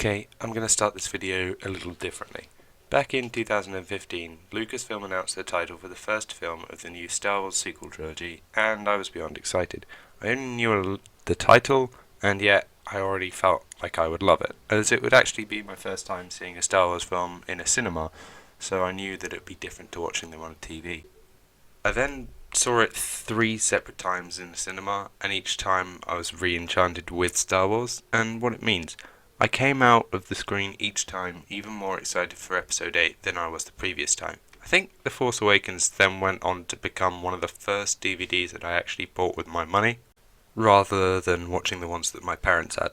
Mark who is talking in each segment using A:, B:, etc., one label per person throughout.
A: Okay, I'm going to start this video a little differently. Back in 2015, Lucasfilm announced the title for the first film of the new Star Wars sequel trilogy, and I was beyond excited. I only knew the title, and yet I already felt like I would love it, as it would actually be my first time seeing a Star Wars film in a cinema, so I knew that it would be different to watching them on TV. I then saw it 3 separate times in the cinema, and each time I was re-enchanted with Star Wars, and what it means. I came out of the screen each time even more excited for Episode 8 than I was the previous time. I think The Force Awakens then went on to become one of the first DVDs that I actually bought with my money, rather than watching the ones that my parents had.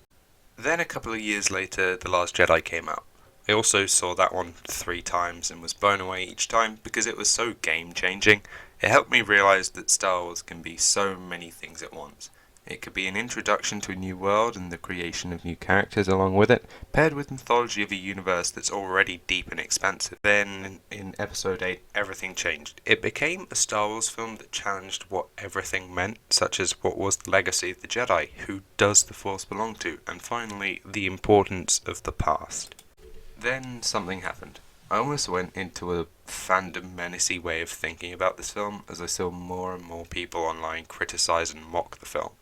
A: Then a couple of years later, The Last Jedi came out. I also saw that one 3 times and was blown away each time because it was so game-changing. It helped me realise that Star Wars can be so many things at once. It could be an introduction to a new world and the creation of new characters along with it, paired with mythology of a universe that's already deep and expansive. Then, in Episode 8, everything changed. It became a Star Wars film that challenged what everything meant, such as what was the legacy of the Jedi, who does the Force belong to, and finally, the importance of the past. Then something happened. I almost went into a fandom menacey way of thinking about this film as I saw more and more people online criticise and mock the film.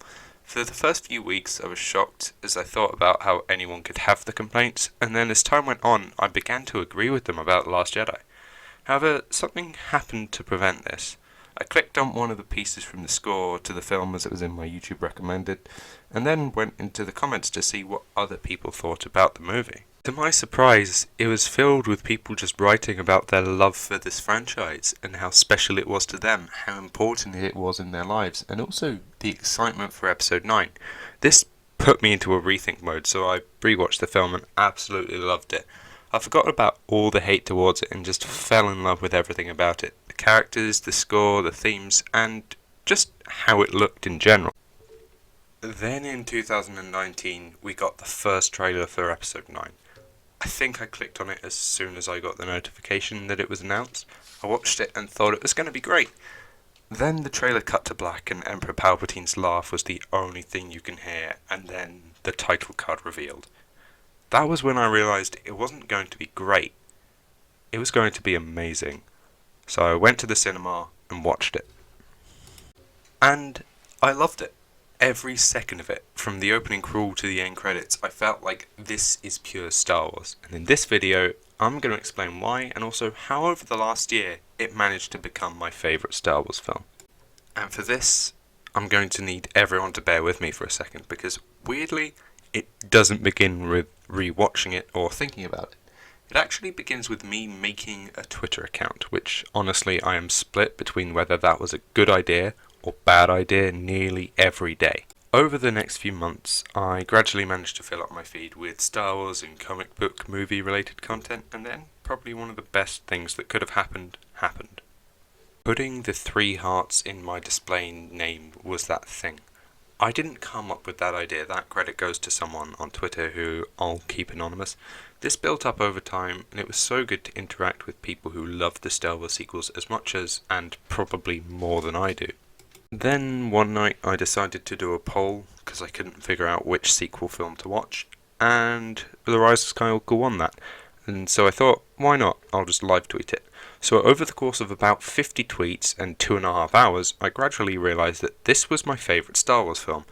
A: For the first few weeks I was shocked as I thought about how anyone could have the complaints, and then as time went on I began to agree with them about The Last Jedi. However, something happened to prevent this. I clicked on one of the pieces from the score to the film as it was in my YouTube recommended, and then went into the comments to see what other people thought about the movie. To my surprise, it was filled with people just writing about their love for this franchise and how special it was to them, how important it was in their lives, and also the excitement for Episode 9. This put me into a rethink mode, so I rewatched the film and absolutely loved it. I forgot about all the hate towards it and just fell in love with everything about it. The characters, the score, the themes, and just how it looked in general. Then in 2019, we got the first trailer for Episode 9. I think I clicked on it as soon as I got the notification that it was announced. I watched it and thought it was going to be great. Then the trailer cut to black and Emperor Palpatine's laugh was the only thing you can hear, and then the title card revealed. That was when I realised it wasn't going to be great. It was going to be amazing. So I went to the cinema and watched it. And I loved it. Every second of it, from the opening crawl to the end credits, I felt like this is pure Star Wars. And in this video, I'm going to explain why and also how over the last year it managed to become my favourite Star Wars film. And for this, I'm going to need everyone to bear with me for a second because weirdly, it doesn't begin with rewatching it or thinking about it. It actually begins with me making a Twitter account, which honestly I am split between whether that was a good idea or bad idea nearly every day. Over the next few months, I gradually managed to fill up my feed with Star Wars and comic book movie related content, and then probably one of the best things that could have happened. Putting the 3 hearts in my display name was that thing. I didn't come up with that idea, that credit goes to someone on Twitter who I'll keep anonymous. This built up over time, and it was so good to interact with people who love the Star Wars sequels as much as, and probably more than I do. Then one night I decided to do a poll because I couldn't figure out which sequel film to watch, and The Rise of Skywalker won that, and so I thought, why not, I'll just live tweet it. So over the course of about 50 tweets and 2.5 hours, I gradually realised that this was my favourite Star Wars film,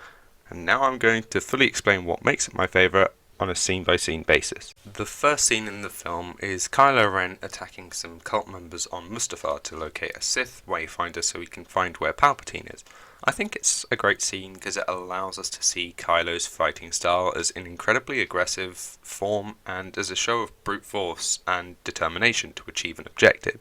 A: and now I'm going to fully explain what makes it my favourite on a scene-by-scene basis. The first scene in the film is Kylo Ren attacking some cult members on Mustafar to locate a Sith wayfinder so he can find where Palpatine is. I think it's a great scene because it allows us to see Kylo's fighting style as an incredibly aggressive form and as a show of brute force and determination to achieve an objective.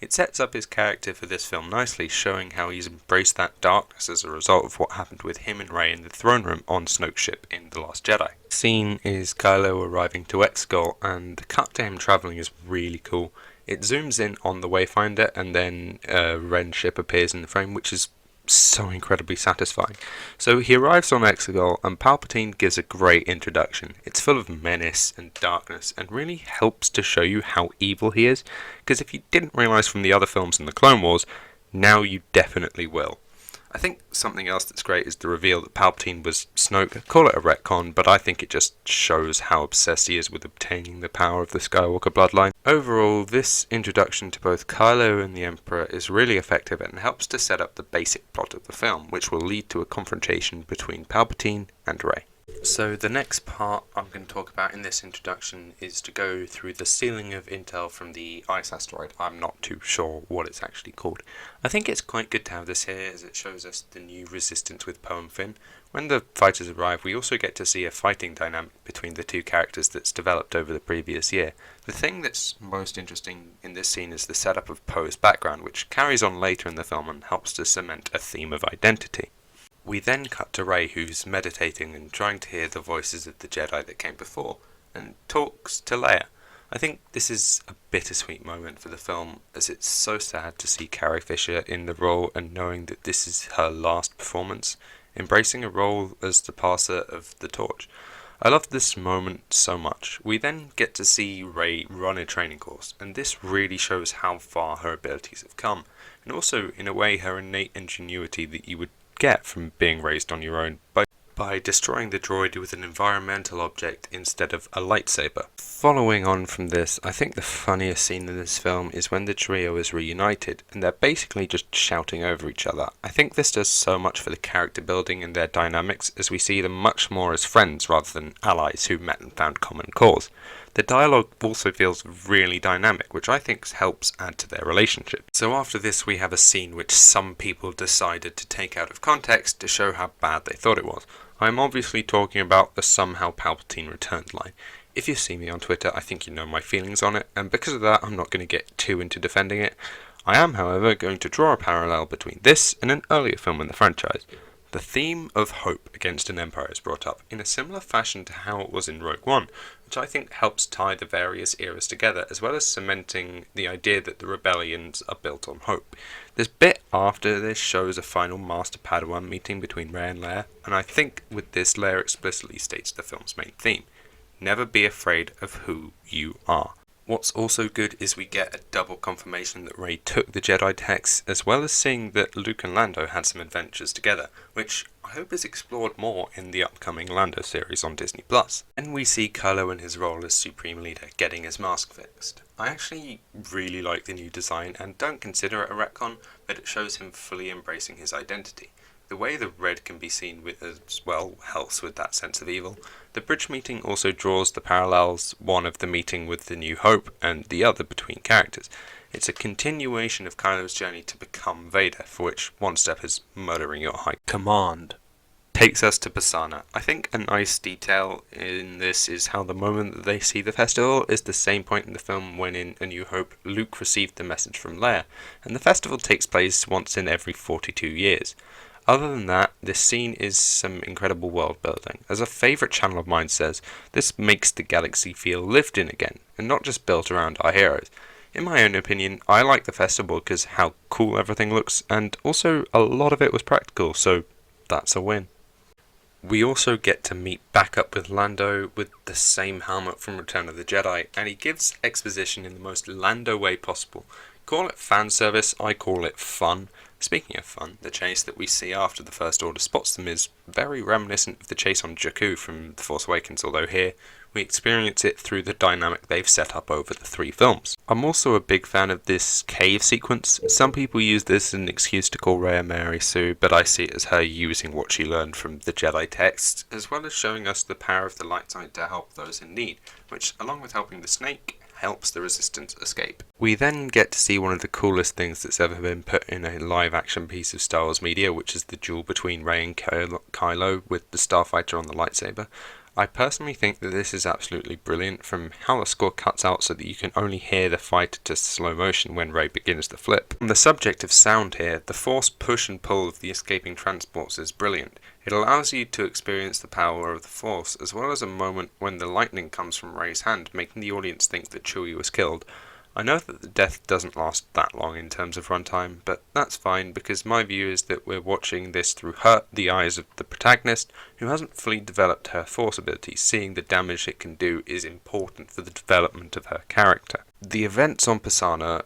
A: It sets up his character for this film nicely, showing how he's embraced that darkness as a result of what happened with him and Rey in the throne room on Snoke's ship in The Last Jedi. The scene is Kylo arriving to Exegol, and the cut to him travelling is really cool. It zooms in on the Wayfinder and then Ren's ship appears in the frame, which is so incredibly satisfying. So he arrives on Exegol and Palpatine gives a great introduction. It's full of menace and darkness and really helps to show you how evil he is, because if you didn't realise from the other films in the Clone Wars, now you definitely will. I think something else that's great is the reveal that Palpatine was Snoke. Call it a retcon, but I think it just shows how obsessed he is with obtaining the power of the Skywalker bloodline. Overall, this introduction to both Kylo and the Emperor is really effective and helps to set up the basic plot of the film, which will lead to a confrontation between Palpatine and Rey. So the next part I'm going to talk about in this introduction is to go through the stealing of intel from the ice asteroid. I'm not too sure what it's actually called. I think it's quite good to have this here as it shows us the new resistance with Poe and Finn. When the fighters arrive, we also get to see a fighting dynamic between the two characters that's developed over the previous year. The thing that's most interesting in this scene is the setup of Poe's background, which carries on later in the film and helps to cement a theme of identity. We then cut to Rey, who's meditating and trying to hear the voices of the Jedi that came before, and talks to Leia. I think this is a bittersweet moment for the film, as it's so sad to see Carrie Fisher in the role and knowing that this is her last performance, embracing a role as the passer of the torch. I love this moment so much. We then get to see Rey run a training course, and this really shows how far her abilities have come, and also, in a way, her innate ingenuity that you would get from being raised on your own by destroying the droid with an environmental object instead of a lightsaber. Following on from this, I think the funniest scene in this film is when the trio is reunited and they're basically just shouting over each other. I think this does so much for the character building and their dynamics, as we see them much more as friends rather than allies who met and found common cause. The dialogue also feels really dynamic, which I think helps add to their relationship. So after this we have a scene which some people decided to take out of context to show how bad they thought it was. I'm obviously talking about the somehow Palpatine returned line. If you see me on Twitter, I think you know my feelings on it, and because of that I'm not going to get too into defending it. I am, however, going to draw a parallel between this and an earlier film in the franchise. The theme of hope against an empire is brought up in a similar fashion to how it was in Rogue One, which I think helps tie the various eras together, as well as cementing the idea that the rebellions are built on hope. This bit after this shows a final Master Padawan meeting between Rey and Leia, and I think with this Leia explicitly states the film's main theme: never be afraid of who you are. What's also good is we get a double confirmation that Rey took the Jedi text, as well as seeing that Luke and Lando had some adventures together, which I hope is explored more in the upcoming Lando series on Disney+. Then we see Kylo in his role as Supreme Leader getting his mask fixed. I actually really like the new design and don't consider it a retcon, but it shows him fully embracing his identity. The way the red can be seen with as well helps with that sense of evil. The bridge meeting also draws the parallels, one of the meeting with the New Hope and the other between characters. It's a continuation of Kylo's journey to become Vader, for which one step is murdering your high command. Takes us to Pasaana. I think a nice detail in this is how the moment that they see the festival is the same point in the film when in A New Hope Luke received the message from Leia, and the festival takes place once in every 42 years. Other than that, this scene is some incredible world building. As a favourite channel of mine says, this makes the galaxy feel lived in again, and not just built around our heroes. In my own opinion, I like the festival because how cool everything looks, and also a lot of it was practical, so that's a win. We also get to meet back up with Lando with the same helmet from Return of the Jedi, and he gives exposition in the most Lando way possible. Call it fan service, I call it fun. Speaking of fun, the chase that we see after the First Order spots them is very reminiscent of the chase on Jakku from The Force Awakens, although here we experience it through the dynamic they've set up over the 3 films. I'm also a big fan of this cave sequence. Some people use this as an excuse to call Rey a Mary Sue, but I see it as her using what she learned from the Jedi texts, as well as showing us the power of the light side to help those in need, which, along with helping the snake, helps the Resistance escape. We then get to see one of the coolest things that's ever been put in a live-action piece of Star Wars media, which is the duel between Rey and Kylo with the Starfighter on the lightsaber. I personally think that this is absolutely brilliant, from how the score cuts out so that you can only hear the fight to slow motion when Rey begins to flip. On the subject of sound here, the forced push and pull of the escaping transports is brilliant. It allows you to experience the power of the Force, as well as a moment when the lightning comes from Rey's hand, making the audience think that Chewie was killed. I know that the death doesn't last that long in terms of runtime, but that's fine because my view is that we're watching this through the eyes of the protagonist, who hasn't fully developed her Force abilities. Seeing the damage it can do is important for the development of her character. The events on Pasaana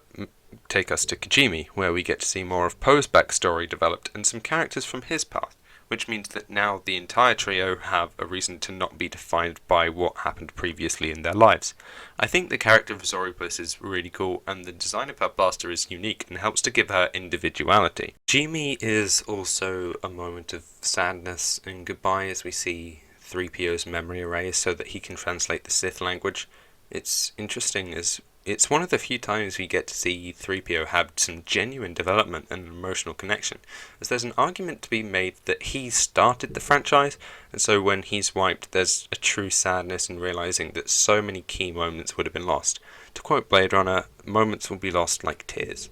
A: take us to Kijimi, where we get to see more of Poe's backstory developed and some characters from his past, which means that now the entire trio have a reason to not be defined by what happened previously in their lives. I think the character of Zoribus is really cool, and the design of her blaster is unique and helps to give her individuality. Kijimi is also a moment of sadness and goodbye as we see 3PO's memory erased so that he can translate the Sith language. It's interesting as it's one of the few times we get to see 3PO have some genuine development and an emotional connection, as there's an argument to be made that he started the franchise, and so when he's wiped there's a true sadness in realising that so many key moments would have been lost. To quote Blade Runner, moments will be lost like tears.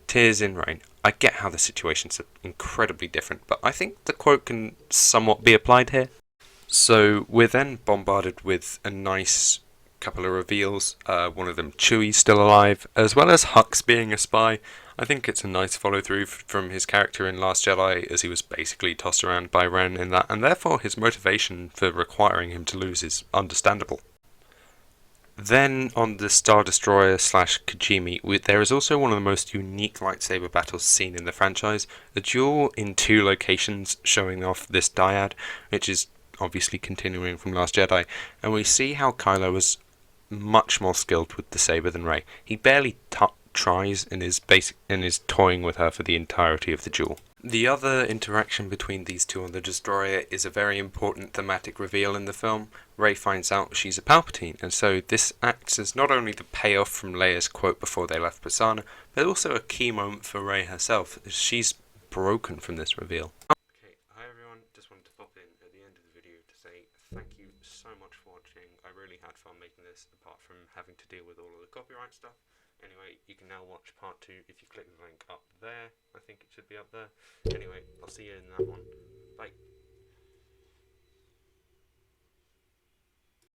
A: Tears in rain. I get how the situations are incredibly different, but I think the quote can somewhat be applied here. So we're then bombarded with a nice couple of reveals, one of them Chewie's still alive, as well as Hux being a spy. I think it's a nice follow through from his character in Last Jedi, as he was basically tossed around by Ren in that, and therefore his motivation for requiring him to lose is understandable. Then on the Star Destroyer / Kijimi, there is also one of the most unique lightsaber battles seen in the franchise, a duel in 2 locations showing off this dyad, which is obviously continuing from Last Jedi, and we see how Kylo was much more skilled with the saber than Rey. He barely tries and is toying with her for the entirety of the duel. The other interaction between these two on the Destroyer is a very important thematic reveal in the film. Rey finds out she's a Palpatine, and so this acts as not only the payoff from Leia's quote before they left Prasanna, but also a key moment for Rey herself, as she's broken from this reveal. Okay, hi everyone, just wanted to pop in at the end of the video to say thank you so much for watching. I really had fun making this, apart from having to deal with all of the copyright stuff. Anyway, you can now watch part 2 if you click the link up there. I think it should be up there. Anyway, I'll see you in that one. Bye.